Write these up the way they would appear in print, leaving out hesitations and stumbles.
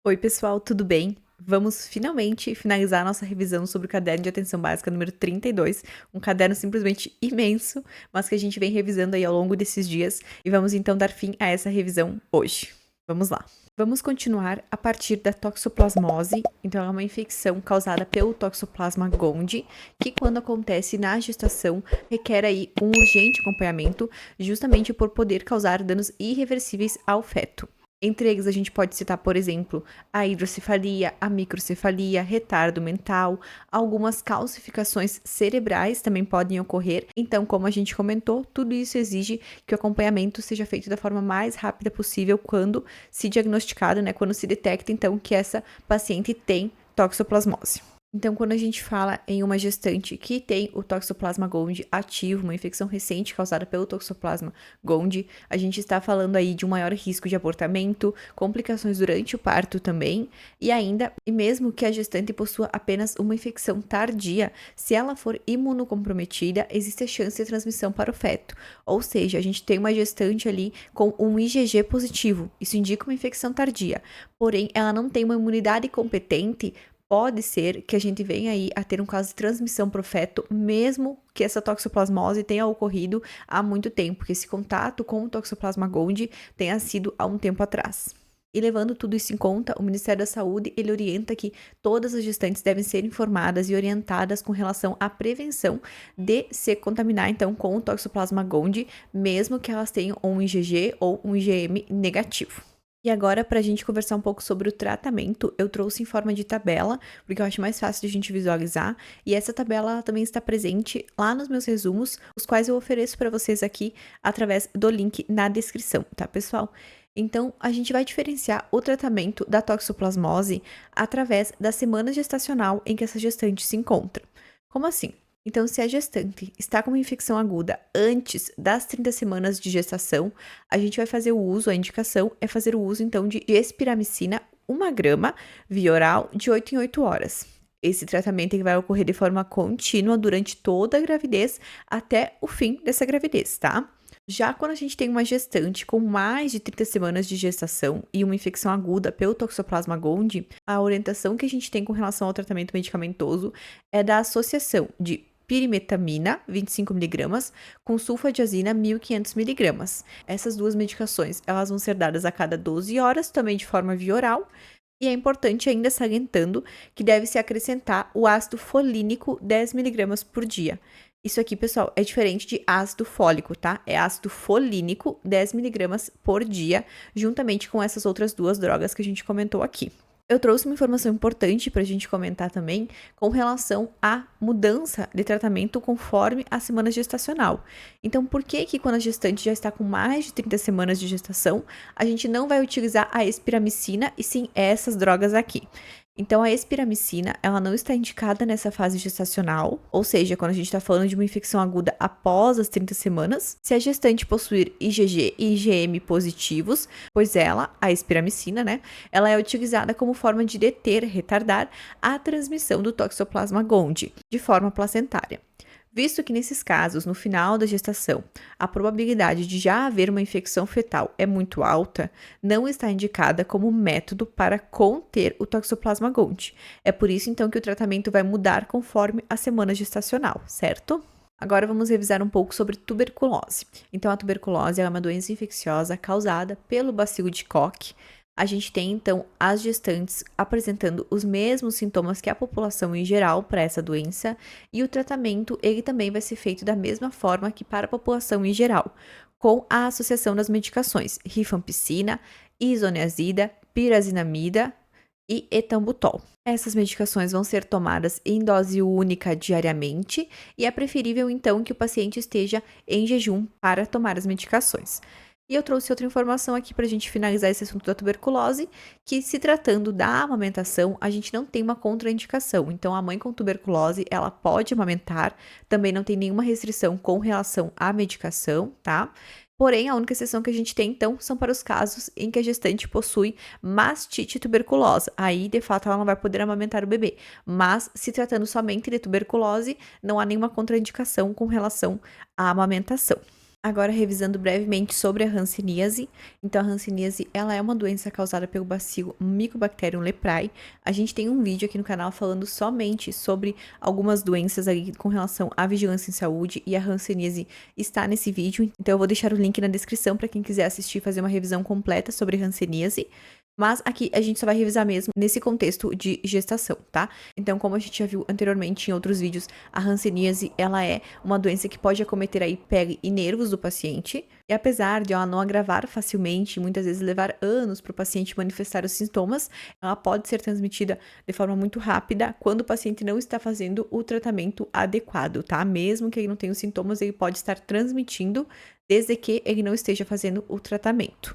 Oi, pessoal, tudo bem? Vamos finalmente finalizar a nossa revisão sobre o caderno de atenção básica número 32, um caderno simplesmente imenso, mas que a gente vem revisando aí ao longo desses dias, e vamos então dar fim a essa revisão hoje. Vamos lá. Vamos continuar a partir da toxoplasmose. Então, é uma infecção causada pelo Toxoplasma gondii, que quando acontece na gestação, requer aí um urgente acompanhamento, justamente por poder causar danos irreversíveis ao feto. Entre eles, a gente pode citar, por exemplo, a hidrocefalia, a microcefalia, retardo mental, algumas calcificações cerebrais também podem ocorrer. Então, como a gente comentou, tudo isso exige que o acompanhamento seja feito da forma mais rápida possível quando se diagnosticado, né, quando se detecta, então, que essa paciente tem toxoplasmose. Então, quando a gente fala em uma gestante que tem o Toxoplasma gondii ativo, uma infecção recente causada pelo Toxoplasma gondii, a gente está falando aí de um maior risco de abortamento, complicações durante o parto também, e mesmo que a gestante possua apenas uma infecção tardia, se ela for imunocomprometida, existe a chance de transmissão para o feto. Ou seja, a gente tem uma gestante ali com um IgG positivo, isso indica uma infecção tardia, porém ela não tem uma imunidade competente. Pode ser que a gente venha aí a ter um caso de transmissão para o feto, mesmo que essa toxoplasmose tenha ocorrido há muito tempo, que esse contato com o Toxoplasma gondii tenha sido há um tempo atrás. E levando tudo isso em conta, o Ministério da Saúde, ele orienta que todas as gestantes devem ser informadas e orientadas com relação à prevenção de se contaminar, então, com o Toxoplasma gondii, mesmo que elas tenham um IgG ou um IgM negativo. E agora, para a gente conversar um pouco sobre o tratamento, eu trouxe em forma de tabela, porque eu acho mais fácil de a gente visualizar. E essa tabela também está presente lá nos meus resumos, os quais eu ofereço para vocês aqui através do link na descrição, tá, pessoal? Então, a gente vai diferenciar o tratamento da toxoplasmose através da semana gestacional em que essa gestante se encontra. Como assim? Então, se a gestante está com uma infecção aguda antes das 30 semanas de gestação, a gente vai fazer o uso, a indicação é fazer o uso, então, de espiramicina 1 grama via oral de 8 em 8 horas. Esse tratamento ele vai ocorrer de forma contínua durante toda a gravidez até o fim dessa gravidez, tá? Já quando a gente tem uma gestante com mais de 30 semanas de gestação e uma infecção aguda pelo Toxoplasma gondii, a orientação que a gente tem com relação ao tratamento medicamentoso é da associação de pirimetamina, 25mg, com sulfadiazina, 1500mg. Essas duas medicações, elas vão ser dadas a cada 12 horas, também de forma via oral. E é importante ainda salientando que deve-se acrescentar o ácido folínico 10mg por dia. Isso aqui, pessoal, é diferente de ácido fólico, tá? É ácido folínico 10mg por dia, juntamente com essas outras duas drogas que a gente comentou aqui. Eu trouxe uma informação importante para a gente comentar também com relação à mudança de tratamento conforme a semana gestacional. Então, por que quando a gestante já está com mais de 30 semanas de gestação, a gente não vai utilizar a espiramicina e sim essas drogas aqui? Então, a espiramicina, ela não está indicada nessa fase gestacional, ou seja, quando a gente está falando de uma infecção aguda após as 30 semanas, se a gestante possuir IgG e IgM positivos, pois ela, a espiramicina, né, ela é utilizada como forma de deter, retardar a transmissão do Toxoplasma gondii de forma placentária. Visto que nesses casos, no final da gestação, a probabilidade de já haver uma infecção fetal é muito alta, não está indicada como método para conter o Toxoplasma gondii. É por isso, então, que o tratamento vai mudar conforme a semana gestacional, certo? Agora vamos revisar um pouco sobre tuberculose. Então, a tuberculose é uma doença infecciosa causada pelo bacilo de Koch. A gente tem, então, as gestantes apresentando os mesmos sintomas que a população em geral para essa doença, e o tratamento, ele também vai ser feito da mesma forma que para a população em geral, com a associação das medicações rifampicina, isoniazida, pirazinamida e etambutol. Essas medicações vão ser tomadas em dose única diariamente, e é preferível, então, que o paciente esteja em jejum para tomar as medicações. E eu trouxe outra informação aqui para a gente finalizar esse assunto da tuberculose, que se tratando da amamentação, a gente não tem uma contraindicação. Então, a mãe com tuberculose, ela pode amamentar, também não tem nenhuma restrição com relação à medicação, tá? Porém, a única exceção que a gente tem, então, são para os casos em que a gestante possui mastite tuberculosa. Aí, de fato, ela não vai poder amamentar o bebê. Mas, se tratando somente de tuberculose, não há nenhuma contraindicação com relação à amamentação. Agora, revisando brevemente sobre a hanseníase. Então, a hanseníase, ela é uma doença causada pelo bacilo Mycobacterium leprae. A gente tem um vídeo aqui no canal falando somente sobre algumas doenças aí com relação à vigilância em saúde, e a hanseníase está nesse vídeo. Então, eu vou deixar o link na descrição para quem quiser assistir e fazer uma revisão completa sobre hanseníase. Mas aqui a gente só vai revisar mesmo nesse contexto de gestação, tá? Então, como a gente já viu anteriormente em outros vídeos, a hanseníase, ela é uma doença que pode acometer aí pele e nervos do paciente. E apesar de ela não agravar facilmente, muitas vezes levar anos para o paciente manifestar os sintomas, ela pode ser transmitida de forma muito rápida quando o paciente não está fazendo o tratamento adequado, tá? Mesmo que ele não tenha os sintomas, ele pode estar transmitindo desde que ele não esteja fazendo o tratamento.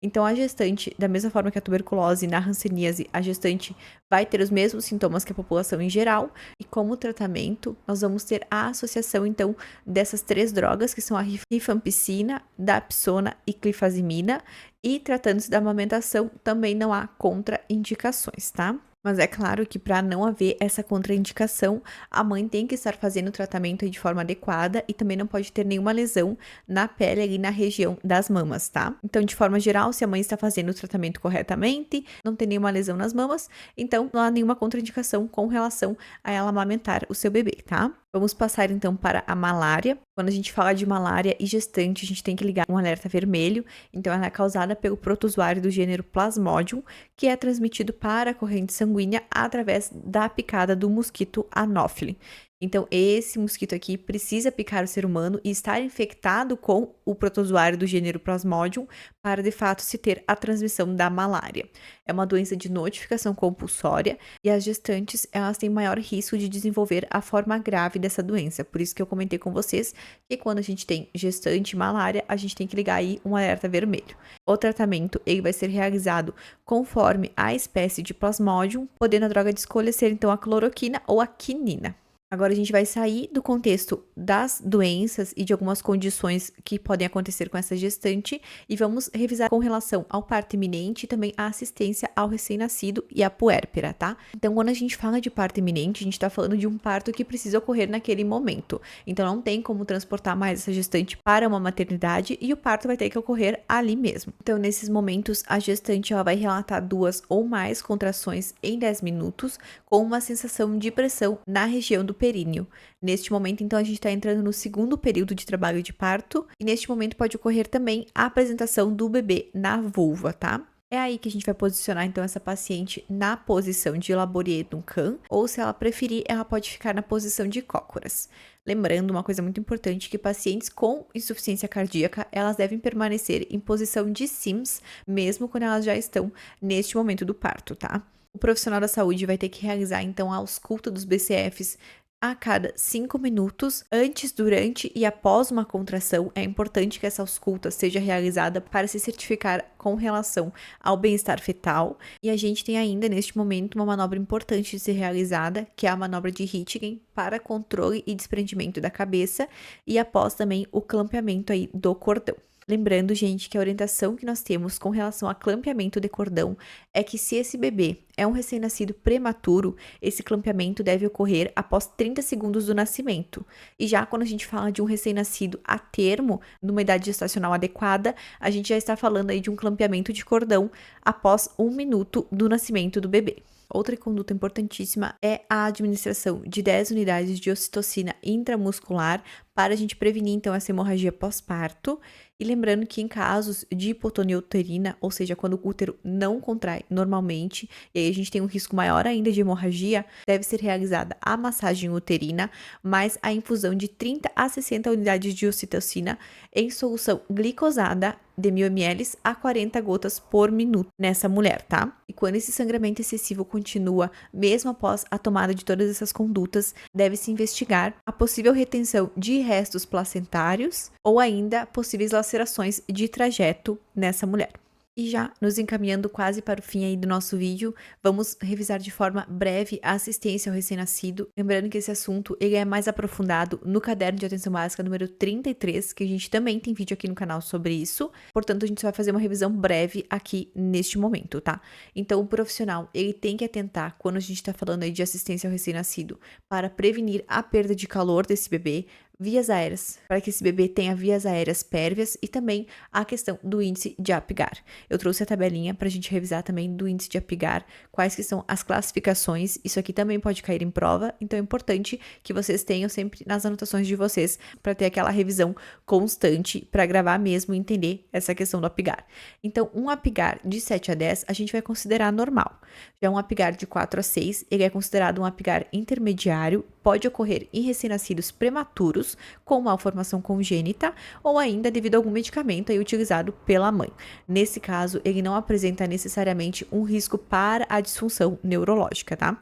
Então, a gestante, da mesma forma que a tuberculose, na hanseníase, a gestante vai ter os mesmos sintomas que a população em geral. E como tratamento, nós vamos ter a associação, então, dessas 3 drogas, que são a rifampicina, dapsona e clifazimina. E tratando-se da amamentação, também não há contraindicações, tá? Mas é claro que para não haver essa contraindicação, a mãe tem que estar fazendo o tratamento de forma adequada e também não pode ter nenhuma lesão na pele ali na região das mamas, tá? Então, de forma geral, se a mãe está fazendo o tratamento corretamente, não tem nenhuma lesão nas mamas, então não há nenhuma contraindicação com relação a ela amamentar o seu bebê, tá? Vamos passar então para a malária. Quando a gente fala de malária e gestante, a gente tem que ligar um alerta vermelho. Então, ela é causada pelo protozoário do gênero Plasmodium, que é transmitido para a corrente sanguínea através da picada do mosquito Anopheles. Então, esse mosquito aqui precisa picar o ser humano e estar infectado com o protozoário do gênero Plasmodium para, de fato, se ter a transmissão da malária. É uma doença de notificação compulsória e as gestantes, elas têm maior risco de desenvolver a forma grave dessa doença. Por isso que eu comentei com vocês que quando a gente tem gestante malária, a gente tem que ligar aí um alerta vermelho. O tratamento, ele vai ser realizado conforme a espécie de Plasmodium, podendo a droga de escolha ser, então, a cloroquina ou a quinina. Agora a gente vai sair do contexto das doenças e de algumas condições que podem acontecer com essa gestante e vamos revisar com relação ao parto iminente e também a assistência ao recém-nascido e à puérpera, tá? Então, quando a gente fala de parto iminente, a gente tá falando de um parto que precisa ocorrer naquele momento. Então, não tem como transportar mais essa gestante para uma maternidade e o parto vai ter que ocorrer ali mesmo. Então, nesses momentos, a gestante ela vai relatar 2 ou mais contrações em 10 minutos com uma sensação de pressão na região do períneo. Neste momento, então, a gente está entrando no segundo período de trabalho de parto e neste momento pode ocorrer também a apresentação do bebê na vulva, tá? É aí que a gente vai posicionar, então, essa paciente na posição de Labourier-Duncan, ou se ela preferir, ela pode ficar na posição de cócoras. Lembrando uma coisa muito importante, que pacientes com insuficiência cardíaca, elas devem permanecer em posição de Sims, mesmo quando elas já estão neste momento do parto, tá? O profissional da saúde vai ter que realizar, então, a ausculta dos BCFs a cada 5 minutos, antes, durante e após uma contração. É importante que essa ausculta seja realizada para se certificar com relação ao bem-estar fetal. E a gente tem ainda, neste momento, uma manobra importante de ser realizada, que é a manobra de Röntgen para controle e desprendimento da cabeça e após também o clampeamento aí do cordão. Lembrando, gente, que a orientação que nós temos com relação a clampeamento de cordão é que se esse bebê é um recém-nascido prematuro, esse clampeamento deve ocorrer após 30 segundos do nascimento. E já quando a gente fala de um recém-nascido a termo, numa idade gestacional adequada, a gente já está falando aí de um clampeamento de cordão após 1 minuto do nascimento do bebê. Outra conduta importantíssima é a administração de 10 unidades de ocitocina intramuscular para a gente prevenir, então, essa hemorragia pós-parto. E lembrando que em casos de hipotonia uterina, ou seja, quando o útero não contrai normalmente, e aí a gente tem um risco maior ainda de hemorragia, deve ser realizada a massagem uterina, mais a infusão de 30 a 60 unidades de ocitocina em solução glicosada de 1000 ml a 40 gotas por minuto nessa mulher, tá? E quando esse sangramento excessivo continua, mesmo após a tomada de todas essas condutas, deve-se investigar a possível retenção de restos placentários ou ainda possíveis lacerações de trajeto nessa mulher. E já nos encaminhando quase para o fim aí do nosso vídeo, vamos revisar de forma breve a assistência ao recém-nascido. Lembrando que esse assunto ele é mais aprofundado no caderno de atenção básica número 33, que a gente também tem vídeo aqui no canal sobre isso. Portanto, a gente só vai fazer uma revisão breve aqui neste momento, tá? Então, o profissional, ele tem que atentar, quando a gente está falando aí de assistência ao recém-nascido, para prevenir a perda de calor desse bebê, vias aéreas, para que esse bebê tenha vias aéreas pérvias e também a questão do índice de Apgar. Eu trouxe a tabelinha para a gente revisar também do índice de Apgar, quais que são as classificações, isso aqui também pode cair em prova, então é importante que vocês tenham sempre nas anotações de vocês para ter aquela revisão constante, para gravar mesmo e entender essa questão do Apgar. Então, um Apgar de 7 a 10 a gente vai considerar normal. Já um Apgar de 4 a 6, ele é considerado um Apgar intermediário, pode ocorrer em recém-nascidos prematuros, com malformação congênita, ou ainda devido a algum medicamento aí utilizado pela mãe. Nesse caso, ele não apresenta necessariamente um risco para a disfunção neurológica, tá?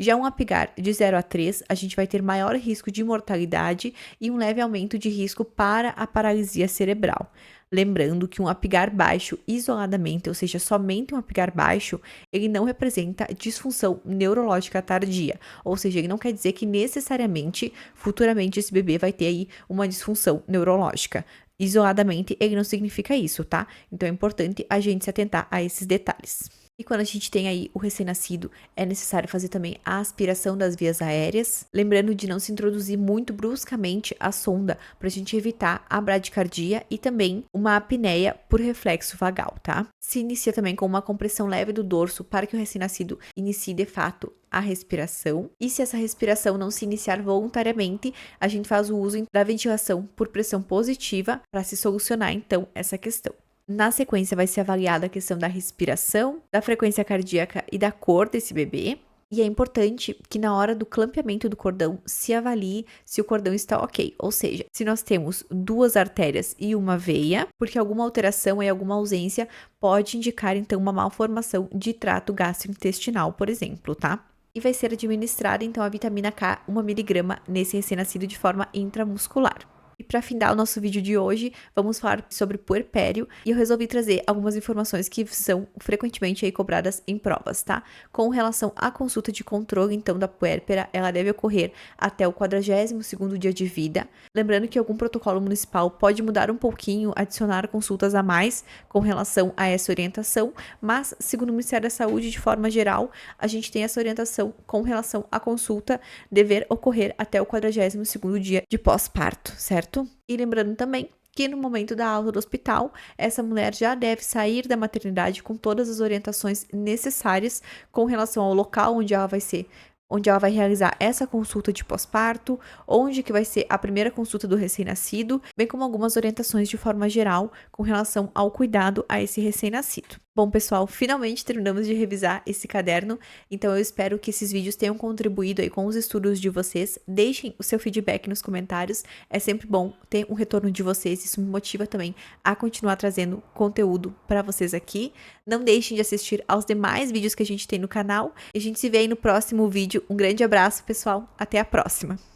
Já um Apgar de 0 a 3, a gente vai ter maior risco de mortalidade e um leve aumento de risco para a paralisia cerebral. Lembrando que um Apgar baixo isoladamente, ou seja, somente um Apgar baixo, ele não representa disfunção neurológica tardia, ou seja, ele não quer dizer que necessariamente, futuramente, esse bebê vai ter aí uma disfunção neurológica. Isoladamente, ele não significa isso, tá? Então é importante a gente se atentar a esses detalhes. E quando a gente tem aí o recém-nascido, é necessário fazer também a aspiração das vias aéreas, lembrando de não se introduzir muito bruscamente a sonda para a gente evitar a bradicardia e também uma apneia por reflexo vagal, tá? Se inicia também com uma compressão leve do dorso para que o recém-nascido inicie de fato a respiração. E se essa respiração não se iniciar voluntariamente, a gente faz o uso da ventilação por pressão positiva para se solucionar então essa questão. Na sequência, vai ser avaliada a questão da respiração, da frequência cardíaca e da cor desse bebê. E é importante que na hora do clampeamento do cordão se avalie se o cordão está ok. Ou seja, se nós temos 2 artérias e uma veia, porque alguma alteração e alguma ausência pode indicar então uma malformação de trato gastrointestinal, por exemplo, tá? E vai ser administrada então a vitamina K 1 mg nesse recém-nascido de forma intramuscular. E para findar o nosso vídeo de hoje, vamos falar sobre puerpério e eu resolvi trazer algumas informações que são frequentemente aí cobradas em provas, tá? Com relação à consulta de controle, então, da puérpera, ela deve ocorrer até o 42º dia de vida. Lembrando que algum protocolo municipal pode mudar um pouquinho, adicionar consultas a mais com relação a essa orientação, mas, segundo o Ministério da Saúde, de forma geral, a gente tem essa orientação com relação à consulta dever ocorrer até o 42º dia de pós-parto, certo? E lembrando também que no momento da alta do hospital, essa mulher já deve sair da maternidade com todas as orientações necessárias com relação ao local onde ela vai realizar essa consulta de pós-parto, onde que vai ser a primeira consulta do recém-nascido, bem como algumas orientações de forma geral com relação ao cuidado a esse recém-nascido. Bom, pessoal, finalmente terminamos de revisar esse caderno, então eu espero que esses vídeos tenham contribuído aí com os estudos de vocês. Deixem o seu feedback nos comentários, é sempre bom ter um retorno de vocês, isso me motiva também a continuar trazendo conteúdo para vocês aqui. Não deixem de assistir aos demais vídeos que a gente tem no canal, e a gente se vê aí no próximo vídeo. Um grande abraço, pessoal, até a próxima!